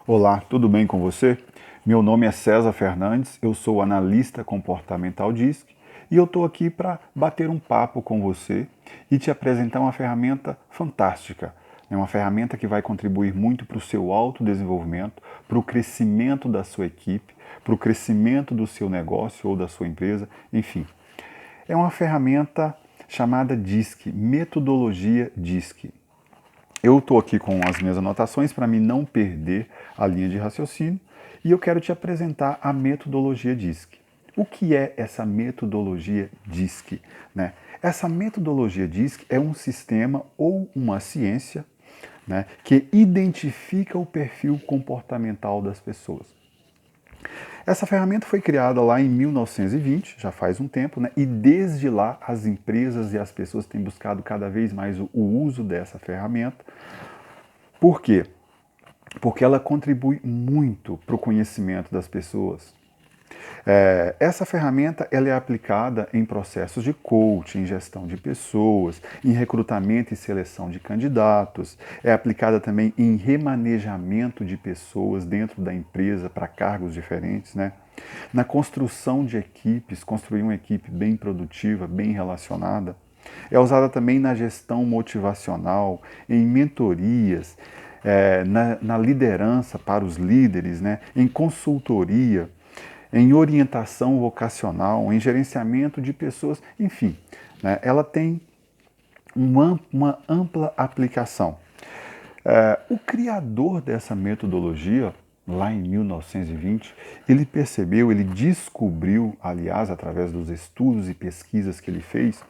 Olá, tudo bem com você? Meu nome é César Fernandes, eu sou analista comportamental DISC e eu estou aqui para bater um papo com você e te apresentar uma ferramenta fantástica. É uma ferramenta que vai contribuir muito para o seu autodesenvolvimento, para o crescimento da sua equipe, para o crescimento do seu negócio ou da sua empresa, enfim. É uma ferramenta chamada DISC, Metodologia DISC. Eu estou aqui com as minhas anotações para mim não perder a linha de raciocínio e eu quero te apresentar a metodologia DISC. O que é essa metodologia DISC? Né? Essa metodologia DISC é um sistema ou uma ciência, né, que identifica o perfil comportamental das pessoas. Essa ferramenta foi criada lá em 1920, já faz um tempo, né? E desde lá as empresas e as pessoas têm buscado cada vez mais o uso dessa ferramenta. Por quê? Porque ela contribui muito para o conhecimento das pessoas. Essa ferramenta ela é aplicada em processos de coaching, em gestão de pessoas, em recrutamento e seleção de candidatos, é aplicada também em remanejamento de pessoas dentro da empresa para cargos diferentes, né? Na construção de equipes, construir uma equipe bem produtiva, bem relacionada. É usada também na gestão motivacional, em mentorias, na liderança para os líderes, né? Em consultoria, em orientação vocacional, em gerenciamento de pessoas, enfim, né, ela tem uma ampla aplicação. O criador dessa metodologia, lá em 1920, ele percebeu, ele descobriu, aliás, através dos estudos e pesquisas que ele fez,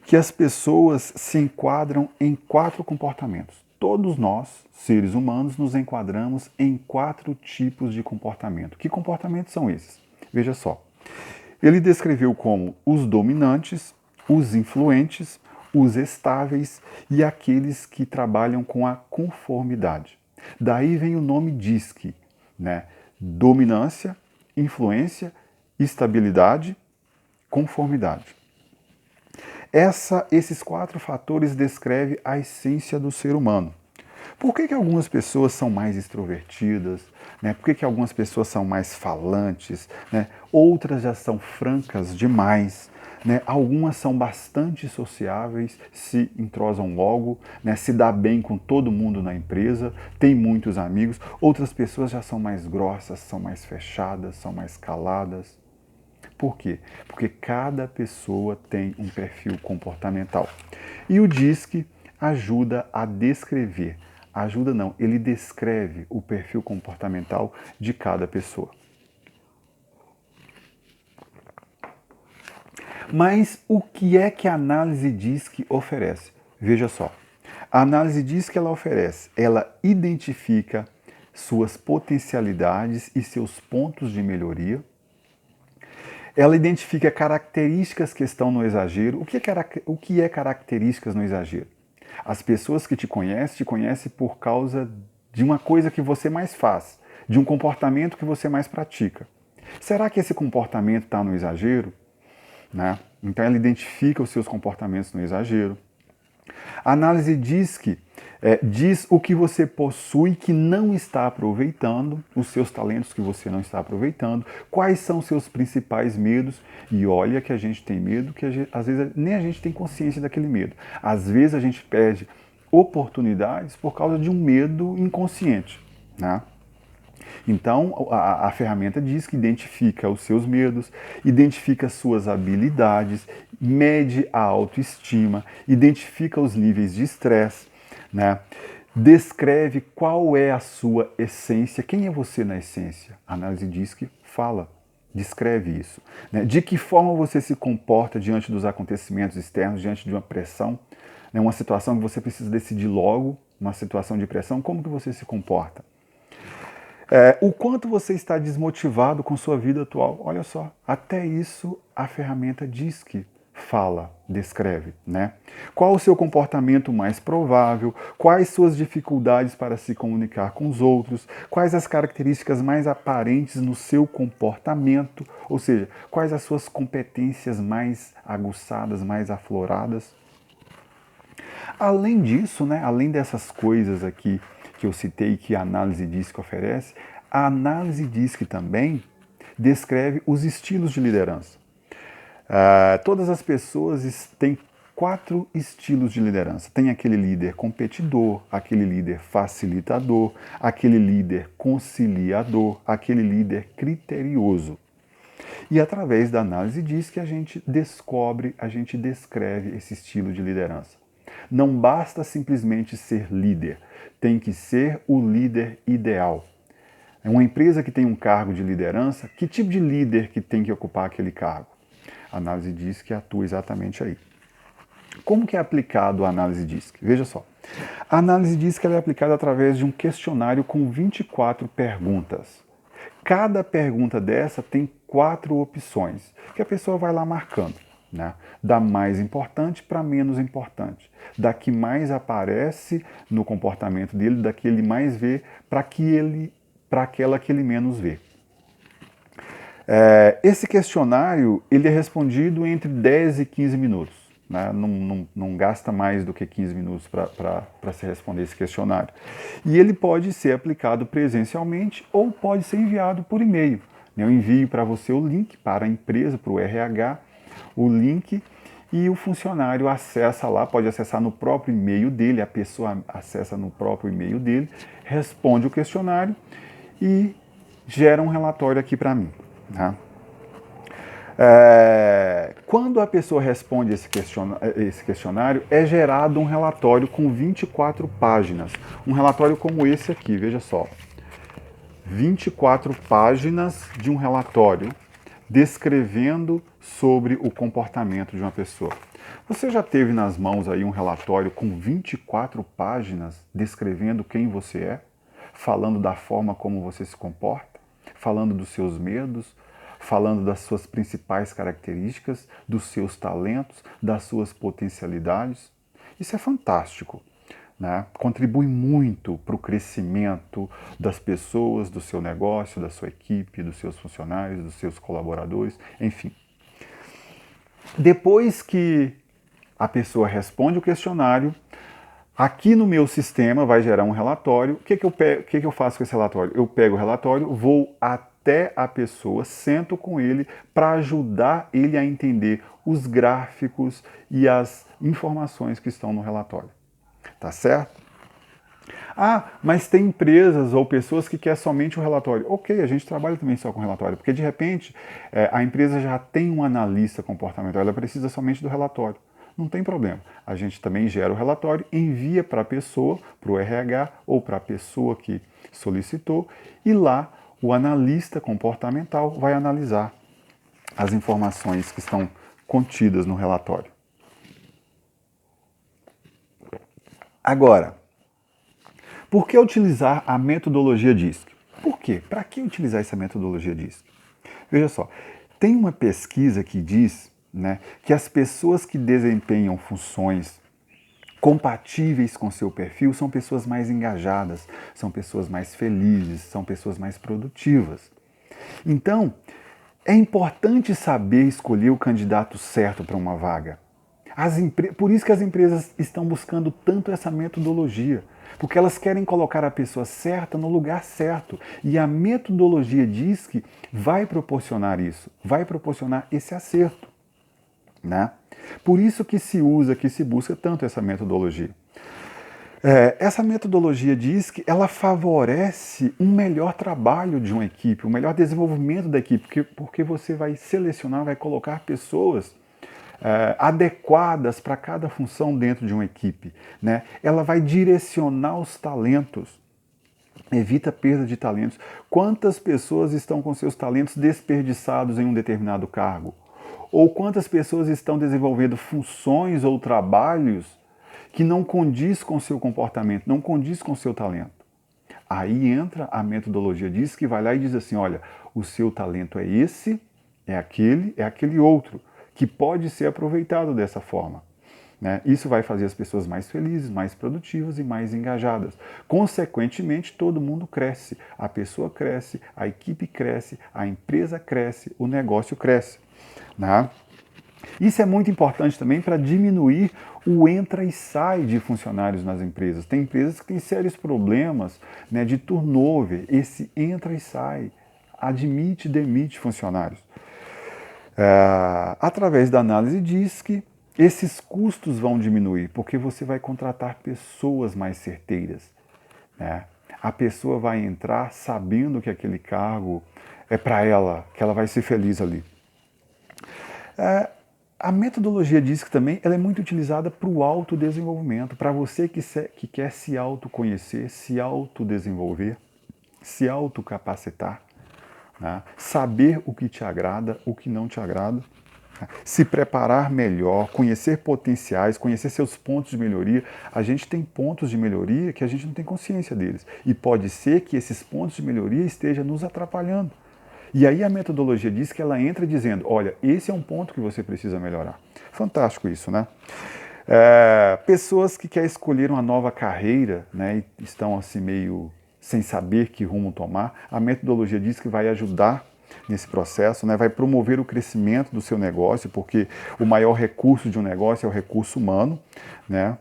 que as pessoas se enquadram em 4 comportamentos. Todos nós, seres humanos, nos enquadramos em 4 tipos de comportamento. Que comportamentos são esses? Veja só. Ele descreveu como os dominantes, os influentes, os estáveis e aqueles que trabalham com a conformidade. Daí vem o nome DISC, né? Dominância, influência, estabilidade, conformidade. Esses 4 fatores descrevem a essência do ser humano. Por que algumas pessoas são mais extrovertidas? Né? Por que algumas pessoas são mais falantes? Né? Outras já são francas demais. Né? Algumas são bastante sociáveis, se entrosam logo, né? Se dá bem com todo mundo na empresa, tem muitos amigos. Outras pessoas já são mais grossas, são mais fechadas, são mais caladas. Por quê? Porque cada pessoa tem um perfil comportamental. E o DISC ajuda a descrever. Ajuda não, ele descreve o perfil comportamental de cada pessoa. Mas o que é que a análise DISC oferece? Veja só. A análise DISC ela oferece, ela identifica suas potencialidades e seus pontos de melhoria. Ela identifica características que estão no exagero. O que é características no exagero? As pessoas que te conhecem por causa de uma coisa que você mais faz, de um comportamento que você mais pratica. Será que esse comportamento está no exagero? Né? Então ela identifica os seus comportamentos no exagero. A análise diz o que você possui que não está aproveitando, os seus talentos que você não está aproveitando, quais são os seus principais medos. E olha que a gente tem medo, às vezes nem a gente tem consciência daquele medo. Às vezes a gente perde oportunidades por causa de um medo inconsciente, né? Então, a ferramenta diz que identifica os seus medos, identifica as suas habilidades, mede a autoestima, identifica os níveis de estresse, né? Descreve qual é a sua essência, quem é você na essência. A análise diz que fala, descreve isso. Né? De que forma você se comporta diante dos acontecimentos externos, diante de uma pressão, né? Uma situação que você precisa decidir logo, uma situação de pressão, como que você se comporta? O quanto você está desmotivado com sua vida atual. Olha só, até isso a ferramenta diz que fala, descreve, né? Qual o seu comportamento mais provável? Quais suas dificuldades para se comunicar com os outros? Quais as características mais aparentes no seu comportamento? Ou seja, quais as suas competências mais aguçadas, mais afloradas? Além disso, né, além dessas coisas aqui que eu citei que a análise DISC oferece, a análise DISC também descreve os estilos de liderança. Todas as pessoas têm 4 estilos de liderança. Tem aquele líder competidor, aquele líder facilitador, aquele líder conciliador, aquele líder criterioso. E através da análise DISC a gente descobre, a gente descreve esse estilo de liderança. Não basta simplesmente ser líder, tem que ser o líder ideal. É uma empresa que tem um cargo de liderança, que tipo de líder que tem que ocupar aquele cargo? A análise DISC atua exatamente aí. Como que é aplicado a análise DISC? Veja só. A análise DISC é aplicada através de um questionário com 24 perguntas. Cada pergunta dessa tem 4 opções, que a pessoa vai lá marcando, né? Da mais importante para menos importante. Da que mais aparece no comportamento dele, da que ele mais vê, para aquela que ele menos vê. Esse questionário ele é respondido entre 10 e 15 minutos. Né? Não gasta mais do que 15 minutos para se responder esse questionário. E ele pode ser aplicado presencialmente ou pode ser enviado por e-mail. Eu envio para você o link para a empresa, para o RH, o link, e o funcionário acessa lá, pode acessar no próprio e-mail dele, a pessoa acessa no próprio e-mail dele, responde o questionário e gera um relatório aqui para mim. Tá? Quando a pessoa responde esse questionário, é gerado um relatório com 24 páginas. Um relatório como esse aqui, veja só. 24 páginas de um relatório descrevendo sobre o comportamento de uma pessoa. Você já teve nas mãos aí um relatório com 24 páginas descrevendo quem você é? Falando da forma como você se comporta? Falando dos seus medos? Falando das suas principais características, dos seus talentos, das suas potencialidades? Isso é fantástico. Né? Contribui muito para o crescimento das pessoas, do seu negócio, da sua equipe, dos seus funcionários, dos seus colaboradores, enfim. Depois que a pessoa responde o questionário, aqui no meu sistema vai gerar um relatório. O que eu faço com esse relatório? Eu pego o relatório, vou até a pessoa, sento com ele para ajudar ele a entender os gráficos e as informações que estão no relatório. Tá certo? Mas tem empresas ou pessoas que querem somente o relatório. Ok, a gente trabalha também só com relatório, porque de repente a empresa já tem um analista comportamental, ela precisa somente do relatório. Não tem problema. A gente também gera o relatório, envia para a pessoa, para o RH ou para a pessoa que solicitou, e lá o analista comportamental vai analisar as informações que estão contidas no relatório. Agora, por que utilizar a metodologia DISC? Por quê? Para que utilizar essa metodologia DISC? Veja só, tem uma pesquisa que diz, né, que as pessoas que desempenham funções compatíveis com seu perfil são pessoas mais engajadas, são pessoas mais felizes, são pessoas mais produtivas. Então, é importante saber escolher o candidato certo para uma vaga. Por isso que as empresas estão buscando tanto essa metodologia, porque elas querem colocar a pessoa certa no lugar certo. E a metodologia DISC vai proporcionar isso, vai proporcionar esse acerto. Né? Por isso que se usa, que se busca tanto essa metodologia. Essa metodologia DISC, ela favorece um melhor trabalho de uma equipe, um melhor desenvolvimento da equipe, porque você vai selecionar, vai colocar pessoas adequadas para cada função dentro de uma equipe. Né? Ela vai direcionar os talentos, evita perda de talentos. Quantas pessoas estão com seus talentos desperdiçados em um determinado cargo? Ou quantas pessoas estão desenvolvendo funções ou trabalhos que não condiz com o seu comportamento, não condiz com o seu talento? Aí entra a metodologia DISC, que vai lá e diz assim, olha, o seu talento é esse, é aquele outro, que pode ser aproveitado dessa forma. Né? Isso vai fazer as pessoas mais felizes, mais produtivas e mais engajadas. Consequentemente, todo mundo cresce. A pessoa cresce, a equipe cresce, a empresa cresce, o negócio cresce. Né? Isso é muito importante também para diminuir o entra e sai de funcionários nas empresas. Tem empresas que têm sérios problemas, né, de turnover, esse entra e sai, admite e demite funcionários. Através da análise diz que esses custos vão diminuir, porque você vai contratar pessoas mais certeiras, né? A pessoa vai entrar sabendo que aquele cargo é para ela, que ela vai ser feliz ali. A metodologia diz que também ela é muito utilizada para o autodesenvolvimento, para você que quer se autoconhecer, se autodesenvolver, se autocapacitar, né? Saber o que te agrada, o que não te agrada, né? Se preparar melhor, conhecer potenciais, conhecer seus pontos de melhoria. A gente tem pontos de melhoria que a gente não tem consciência deles. E pode ser que esses pontos de melhoria estejam nos atrapalhando. E aí a metodologia diz que ela entra dizendo, olha, esse é um ponto que você precisa melhorar. Fantástico isso, né? Pessoas que querem escolher uma nova carreira, né, e estão assim meio sem saber que rumo tomar, a metodologia diz que vai ajudar nesse processo, né, vai promover o crescimento do seu negócio, porque o maior recurso de um negócio é o recurso humano, né?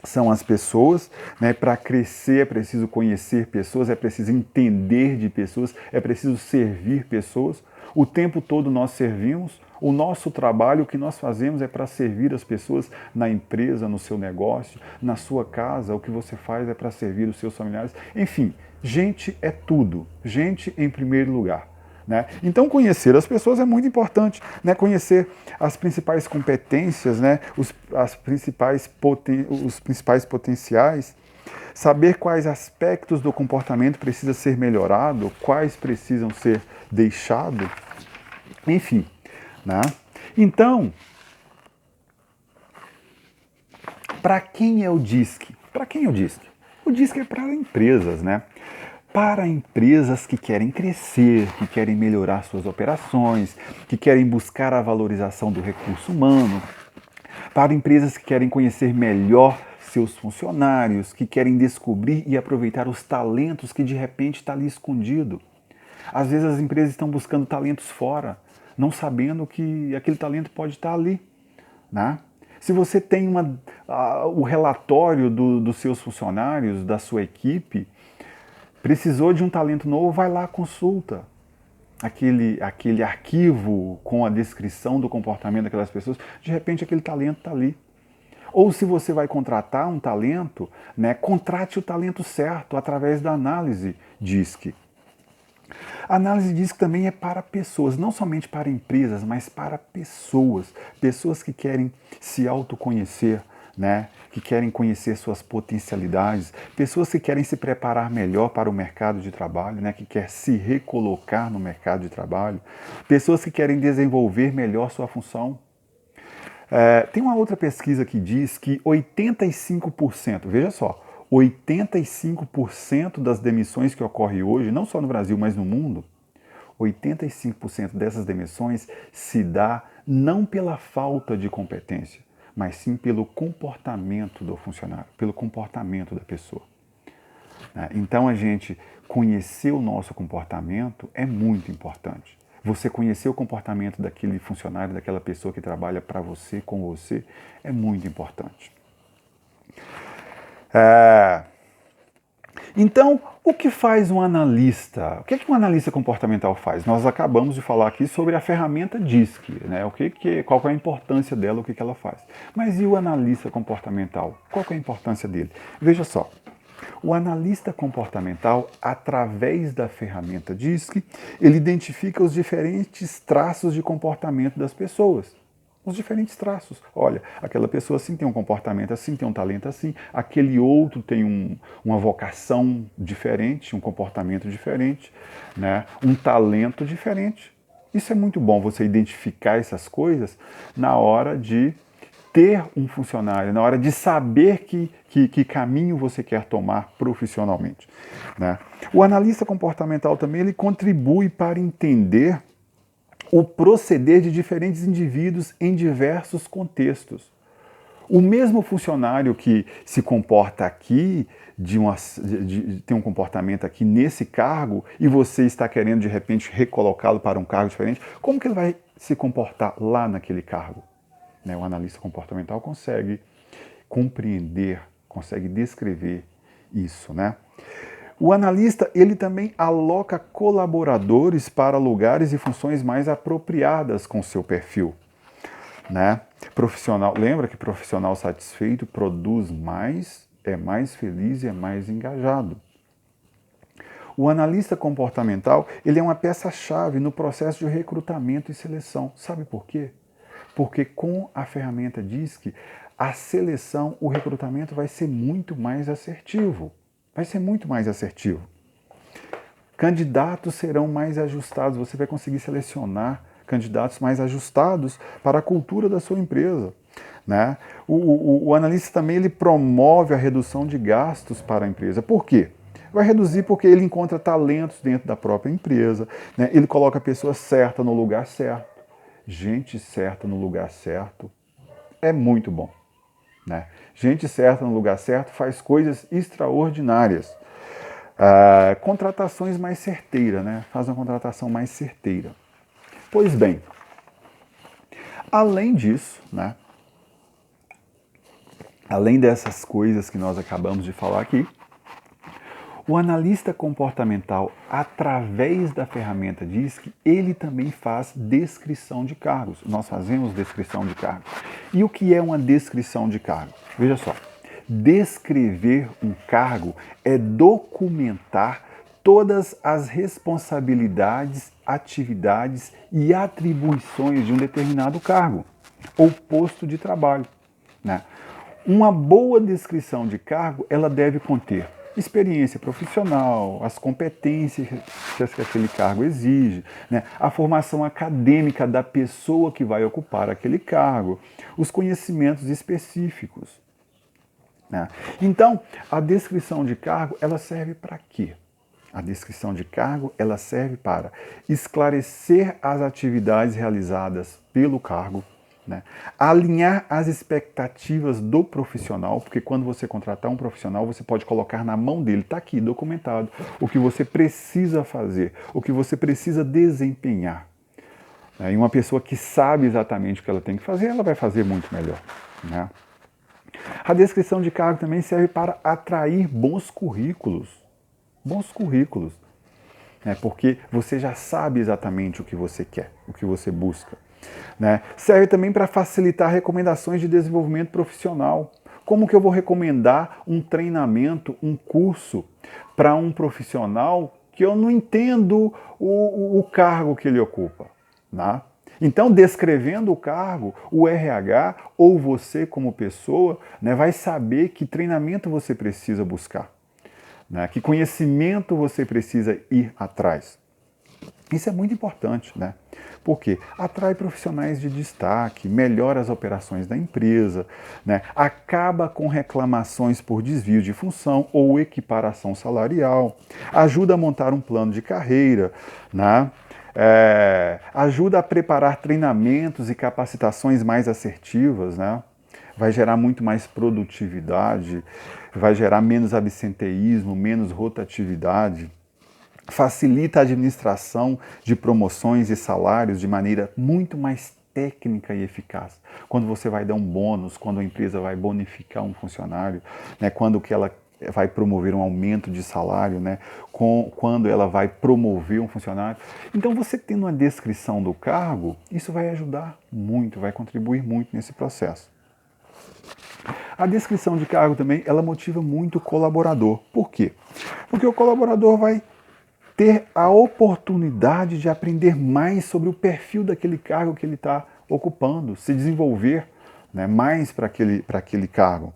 São as pessoas, né? Para crescer é preciso conhecer pessoas, é preciso entender de pessoas, é preciso servir pessoas. O tempo todo nós servimos, o nosso trabalho, o que nós fazemos é para servir as pessoas na empresa, no seu negócio, na sua casa, o que você faz é para servir os seus familiares. Enfim, gente é tudo, gente em primeiro lugar. Né? Então, conhecer as pessoas é muito importante, né? Conhecer as principais competências, né? os principais potenciais, saber quais aspectos do comportamento precisa ser melhorado, quais precisam ser deixados, enfim. Né? Então, para quem é o DISC? Para quem é o DISC? O DISC é para empresas, né? Para empresas que querem crescer, que querem melhorar suas operações, que querem buscar a valorização do recurso humano, para empresas que querem conhecer melhor seus funcionários, que querem descobrir e aproveitar os talentos que de repente está ali escondido. Às vezes as empresas estão buscando talentos fora, não sabendo que aquele talento pode estar ali, né? Se você tem o relatório dos seus funcionários, da sua equipe, precisou de um talento novo, vai lá, consulta aquele arquivo com a descrição do comportamento daquelas pessoas, de repente aquele talento está ali. Ou se você vai contratar um talento, né, contrate o talento certo através da análise DISC. A análise DISC também é para pessoas, não somente para empresas, mas para pessoas. Pessoas que querem se autoconhecer, né? Que querem conhecer suas potencialidades, pessoas que querem se preparar melhor para o mercado de trabalho, né? Que quer se recolocar no mercado de trabalho, pessoas que querem desenvolver melhor sua função. Tem uma outra pesquisa que diz que 85%, veja só, 85% das demissões que ocorrem hoje, não só no Brasil, mas no mundo, 85% dessas demissões se dá não pela falta de competência, mas sim pelo comportamento do funcionário, pelo comportamento da pessoa. Então a gente conhecer o nosso comportamento é muito importante. Você conhecer o comportamento daquele funcionário, daquela pessoa que trabalha para você, com você, é muito importante. Então, o que faz um analista? O que um analista comportamental faz? Nós acabamos de falar aqui sobre a ferramenta DISC, né? Qual é a importância dela, o que ela faz. Mas e o analista comportamental? Qual é a importância dele? Veja só. O analista comportamental, através da ferramenta DISC, ele identifica os diferentes traços de comportamento das pessoas. Os diferentes traços. Olha, aquela pessoa assim tem um comportamento assim, tem um talento assim, aquele outro tem uma vocação diferente, um comportamento diferente, né? Um talento diferente. Isso é muito bom, você identificar essas coisas na hora de ter um funcionário, na hora de saber que caminho você quer tomar profissionalmente. Né? O analista comportamental também ele contribui para entender o proceder de diferentes indivíduos em diversos contextos. O mesmo funcionário que se comporta aqui, tem um comportamento aqui nesse cargo, e você está querendo de repente recolocá-lo para um cargo diferente, como que ele vai se comportar lá naquele cargo? né? O analista comportamental consegue compreender, consegue descrever isso, né? O analista, ele também aloca colaboradores para lugares e funções mais apropriadas com seu perfil, né? Profissional, lembra que profissional satisfeito produz mais, é mais feliz e é mais engajado. O analista comportamental, ele é uma peça-chave no processo de recrutamento e seleção. Sabe por quê? Porque com a ferramenta DISC, a seleção, o recrutamento vai ser muito mais assertivo. Vai ser muito mais assertivo. Candidatos serão mais ajustados, você vai conseguir selecionar candidatos mais ajustados para a cultura da sua empresa, né? O analista também ele promove a redução de gastos para a empresa. Por quê? Vai reduzir porque ele encontra talentos dentro da própria empresa, né? Ele coloca a pessoa certa no lugar certo. Gente certa no lugar certo é muito bom, né? Gente certa no lugar certo faz coisas extraordinárias. Contratações mais certeiras, né? Faz uma contratação mais certeira. Pois bem, além disso, né? Além dessas coisas que nós acabamos de falar aqui, o analista comportamental, através da ferramenta DISC, ele também faz descrição de cargos. Nós fazemos descrição de cargos. E o que é uma descrição de cargo? Veja só, descrever um cargo é documentar todas as responsabilidades, atividades e atribuições de um determinado cargo ou posto de trabalho, né? Uma boa descrição de cargo, ela deve conter experiência profissional, as competências que aquele cargo exige, né? A formação acadêmica da pessoa que vai ocupar aquele cargo, os conhecimentos específicos, né? Então, a descrição de cargo, ela serve para quê? A descrição de cargo, ela serve para esclarecer as atividades realizadas pelo cargo, né? Alinhar as expectativas do profissional, porque quando você contratar um profissional, você pode colocar na mão dele, está aqui documentado, o que você precisa fazer, o que você precisa desempenhar. E uma pessoa que sabe exatamente o que ela tem que fazer, ela vai fazer muito melhor, né? A descrição de cargo também serve para atrair bons currículos. Bons currículos. Né? Porque você já sabe exatamente o que você quer, o que você busca. Né? Serve também para facilitar recomendações de desenvolvimento profissional. Como que eu vou recomendar um treinamento, um curso para um profissional que eu não entendo o cargo que ele ocupa? Né? Então, descrevendo o cargo, o RH ou você como pessoa, né, vai saber que treinamento você precisa buscar, né, que conhecimento você precisa ir atrás. Isso é muito importante, né? Porque atrai profissionais de destaque, melhora as operações da empresa, né? Acaba com reclamações por desvio de função ou equiparação salarial, ajuda a montar um plano de carreira, né? Ajuda a preparar treinamentos e capacitações mais assertivas, né? Vai gerar muito mais produtividade, vai gerar menos absenteísmo, menos rotatividade. Facilita a administração de promoções e salários de maneira muito mais técnica e eficaz. Quando você vai dar um bônus, quando a empresa vai bonificar um funcionário, né, quando que ela vai promover um aumento de salário, né, quando ela vai promover um funcionário. Então, você tendo uma descrição do cargo, isso vai ajudar muito, vai contribuir muito nesse processo. A descrição de cargo também, ela motiva muito o colaborador. Por quê? Porque o colaborador vai ter a oportunidade de aprender mais sobre o perfil daquele cargo que ele está ocupando, se desenvolver, né, mais para aquele cargo.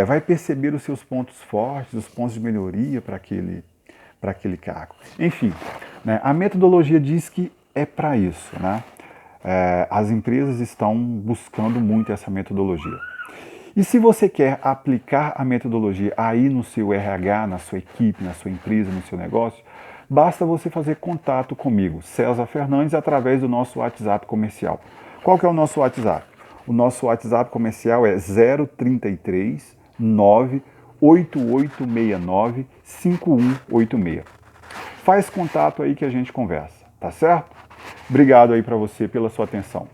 Vai perceber os seus pontos fortes, os pontos de melhoria para aquele cargo. Enfim, né, a metodologia diz que é para isso, né? As empresas estão buscando muito essa metodologia. E se você quer aplicar a metodologia aí no seu RH, na sua equipe, na sua empresa, no seu negócio, basta você fazer contato comigo, César Fernandes, através do nosso WhatsApp comercial. Qual que é o nosso WhatsApp? O nosso WhatsApp comercial é 033 98869 5186. Faz contato aí que a gente conversa, tá certo? Obrigado aí para você pela sua atenção.